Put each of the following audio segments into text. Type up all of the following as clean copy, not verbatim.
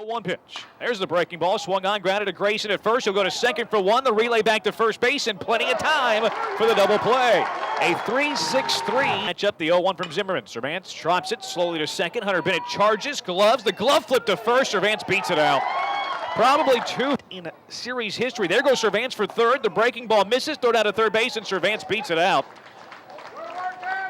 0-1 pitch. There's the breaking ball. Swung on, grounded to Grayson at first. He'll go to second for one. The relay back to first base, and plenty of time for the double play. A 3-6-3 match up the 0-1 from Zimmerman. Cervantes drops it slowly to second. Hunter Bennett charges, gloves. The glove flip to first. Cervantes beats it out. Probably two in series history. There goes Cervantes for third. The breaking ball misses, thrown out to third base, and Cervantes beats it out.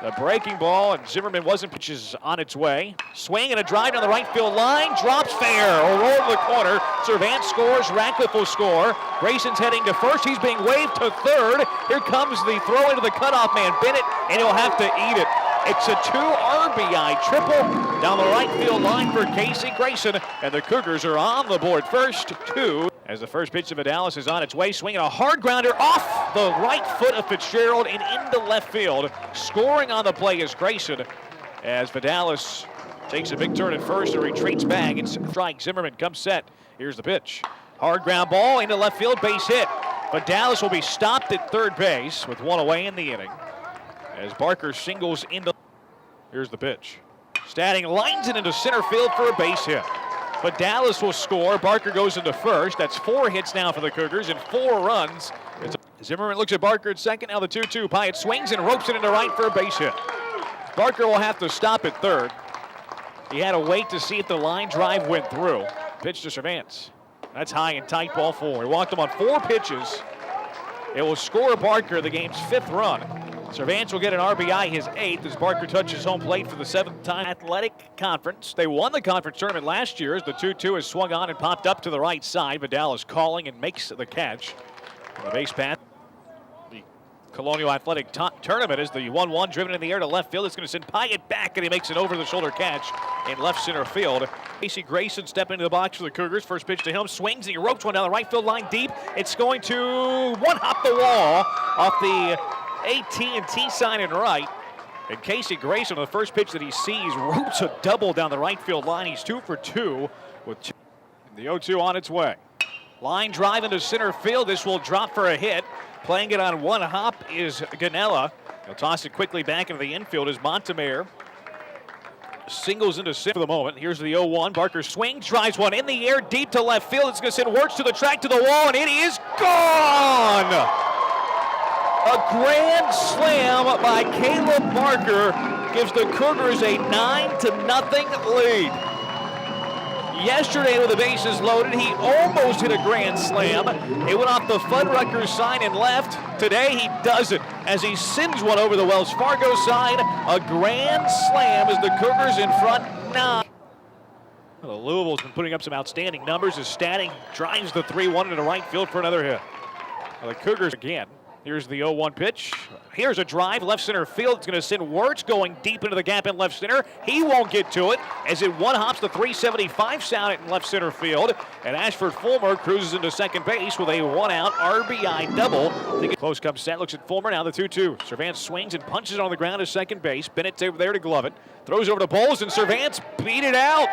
The breaking ball, and Zimmerman wasn't pitches on its way. Swing and a drive down the right field line. Drops fair. A roll to the corner. Cervantes scores. Ratcliffe will score. Grayson's heading to first. He's being waved to third. Here comes the throw into the cutoff man, Bennett, and he'll have to eat it. It's a 2 RBI triple down the right field line for Casey Grayson, and the Cougars are on the board first, 2. As the first pitch of Vidalis is on its way, swinging a hard grounder off the right foot of Fitzgerald and into left field. Scoring on the play is Grayson, as Vidalis takes a big turn at first and retreats back. It's strike. Zimmerman comes set. Here's the pitch. Hard ground ball into left field, base hit. Vidalis will be stopped at third base with one away in the inning, as Barker singles into. Here's the pitch. Statting lines it into center field for a base hit. But Dallas will score. Barker goes into first. That's 4 hits now for the Cougars and 4 runs. Zimmerman looks at Barker at second. Now the 2-2. Pyatt swings and ropes it into right for a base hit. Barker will have to stop at third. He had to wait to see if the line drive went through. Pitch to Cervantes. That's high and tight, ball 4. He walked him on 4 pitches. It will score Barker the game's 5th run. Cervantes will get an RBI, his 8th, as Barker touches home plate for the 7th time. Athletic Conference. They won the conference tournament last year as the 2-2 is swung on and popped up to the right side. Vidal is calling and makes the catch. On the base path, the Colonial Athletic Tournament is the 1-1 driven in the air to left field. It's going to send Pyatt back, and he makes an over-the-shoulder catch in left center field. Casey Grayson stepping into the box for the Cougars. First pitch to him, swings, and he ropes one down the right field line deep. It's going to one-hop the wall off the AT&T sign and right. And Casey Grayson, on the first pitch that he sees, ropes a double down the right field line. He's 2 for 2 with the 0-2 on its way. Line drive into center field. This will drop for a hit. Playing it on one hop is Ganella. He'll toss it quickly back into the infield as Montemare singles into center for the moment. Here's the 0-1. Barker swings, drives one in the air deep to left field. It's going to send Wirtz to the track to the wall, and it is gone! A grand slam by Caleb Barker gives the Cougars a 9-0 lead. Yesterday with the bases loaded, he almost hit a grand slam. It went off the Fuddruckers sign and left. Today he does it as he sends one over the Wells Fargo side. A grand slam as the Cougars in front 9. Well, Louisville's been putting up some outstanding numbers as Statting drives the 3-1 into right field for another hit. Well, the Cougars again. Here's the 0-1 pitch. Here's a drive, left center field. It's going to send Wirtz going deep into the gap in left center. He won't get to it as it one-hops the 375 sound in left center field. And Ashford Fulmer cruises into second base with a one-out RBI double. Close comes set, looks at Fulmer, now the 2-2. Cervantes swings and punches it on the ground to second base. Bennett's over there to glove it. Throws over to Bowles, and Cervantes beat it out.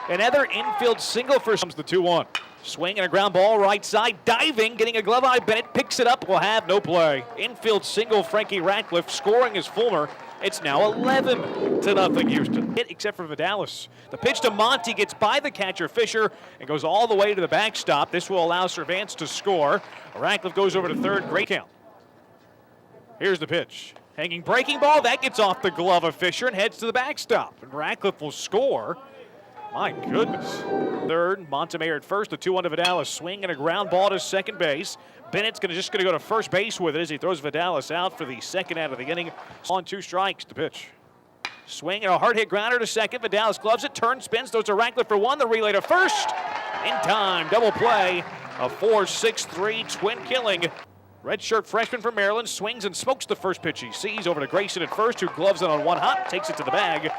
Another infield single for the 2-1. Swing and a ground ball right side, diving, getting a glove eye. Bennett picks it up, will have no play. Infield single, Frankie Ratcliffe scoring is Fulmer. It's now 11-0 Houston. Hit except for Vidalis. The pitch to Monty gets by the catcher Fisher and goes all the way to the backstop. This will allow Cervantes to score. Ratcliffe goes over to third, great count. Here's the pitch. Hanging breaking ball, that gets off the glove of Fisher and heads to the backstop. And Ratcliffe will score. My goodness. Third, Montemare at first, the 2-1 to Vidalis. Swing and a ground ball to second base. Bennett's just going to go to first base with it as he throws Vidalis out for the second out of the inning. On 2 strikes to pitch. Swing and a hard hit grounder to second. Vidalis gloves it, turns, spins, throws to Ratcliffe for 1. The relay to first. In time, double play. A 4-6-3 twin killing. Redshirt freshman from Maryland swings and smokes the first pitch he sees over to Grayson at first, who gloves it on one hop, takes it to the bag.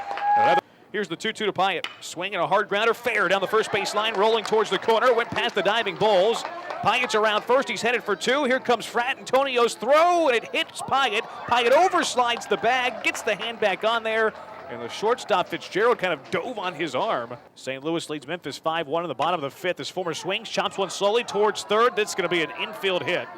Here's the 2-2 to Pyatt. Swinging a hard grounder, fair down the first base line, rolling towards the corner, went past the diving Bowles. Pyatt's around first, he's headed for 2. Here comes Frat Antonio's throw, and it hits Pyatt. Pyatt overslides the bag, gets the hand back on there, and the shortstop Fitzgerald kind of dove on his arm. St. Louis leads Memphis 5-1 in the bottom of the 5th. As Fulmer swings, chops one slowly towards third. That's going to be an infield hit.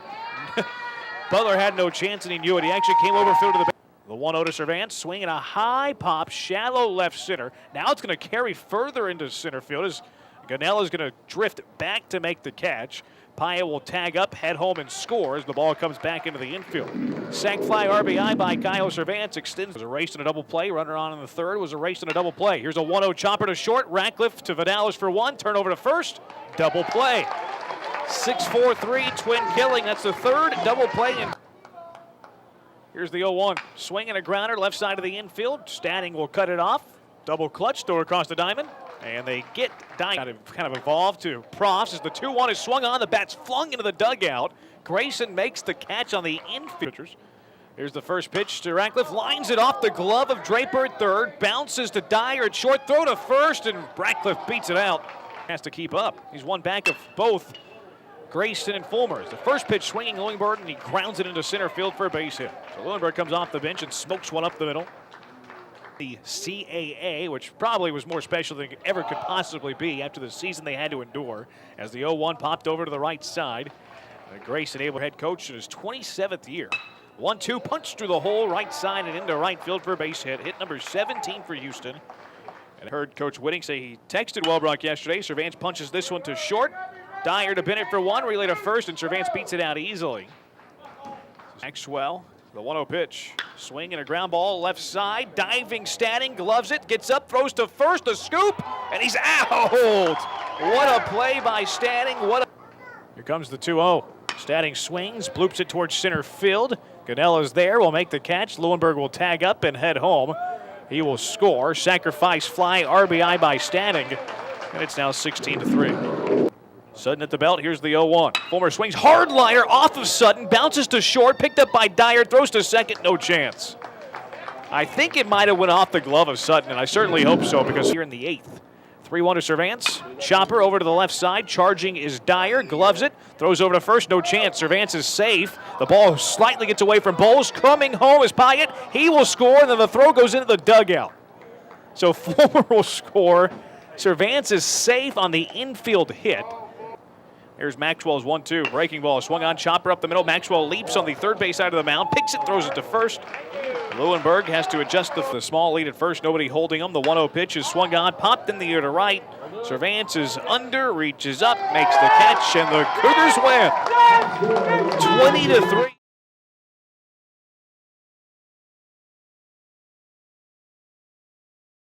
Butler had no chance, and he knew it. He actually came over field to the The 1-0 to Cervantes, swinging a high pop, shallow left center. Now it's going to carry further into center field as Ganella's going to drift back to make the catch. Paya will tag up, head home, and scores. The ball comes back into the infield. Sac fly RBI by Kyle Cervantes extends. Was erased in a double play. Runner on in the third was erased in a double play. Here's a 1-0 chopper to short. Ratcliffe to Vidalis for one. Turnover to first. Double play. 6-4-3 twin killing. That's the third double play. And here's the 0-1. Swing and a grounder left side of the infield. Stanning will cut it off. Double clutch, throw across the diamond. And they get kind of evolved to Profs as the 2-1 is swung on. The bat's flung into the dugout. Grayson makes the catch on the infield. Here's the first pitch to Ratcliffe. Lines it off the glove of Draper at third. Bounces to Dyer at short. Throw to first, and Ratcliffe beats it out. Has to keep up. He's one back of both Grayson and Fulmer. The first pitch swinging Lewinberg, and he grounds it into center field for a base hit. So Lewinberg comes off the bench and smokes one up the middle. The CAA, which probably was more special than it ever could possibly be after the season they had to endure, as the 0-1 popped over to the right side. Grayson, able head coach in his 27th year. 1-2 punch through the hole right side and into right field for a base hit. Hit number 17 for Houston. And I heard Coach Whitting say he texted Wellbrock yesterday. Cervantes punches this one to short. Dyer to Bennett for one, relay to first, and Cervantes beats it out easily. Maxwell, the 1-0 pitch. Swing and a ground ball left side. Diving Stanning, gloves it, gets up, throws to first, a scoop, and he's out. What a play by Stanning. Here comes the 2-0. Stanning swings, bloops it towards center field. Ganella's there, will make the catch. Lewinberg will tag up and head home. He will score. Sacrifice fly RBI by Stanning, and it's now 16-3. Sutton at the belt, here's the 0-1. Fulmer swings, hard liner off of Sutton, bounces to short, picked up by Dyer, throws to second, no chance. I think it might have went off the glove of Sutton, and I certainly hope so, because here in the 8th. 3-1 to Cervantes. Chopper over to the left side, charging is Dyer, gloves it, throws over to first, no chance. Cervantes is safe. The ball slightly gets away from Bowles. Coming home is Pyatt. He will score, and then the throw goes into the dugout. So Fulmer will score. Cervantes is safe on the infield hit. Here's Maxwell's 1-2. Breaking ball swung on, chopper up the middle. Maxwell leaps on the third base side of the mound, picks it, throws it to first. Lewinberg has to adjust the small lead at first. Nobody holding him. The 1-0 pitch is swung on, popped in the air to right. Cervantes is under, reaches up, makes the catch, and the Cougars win. 20-3.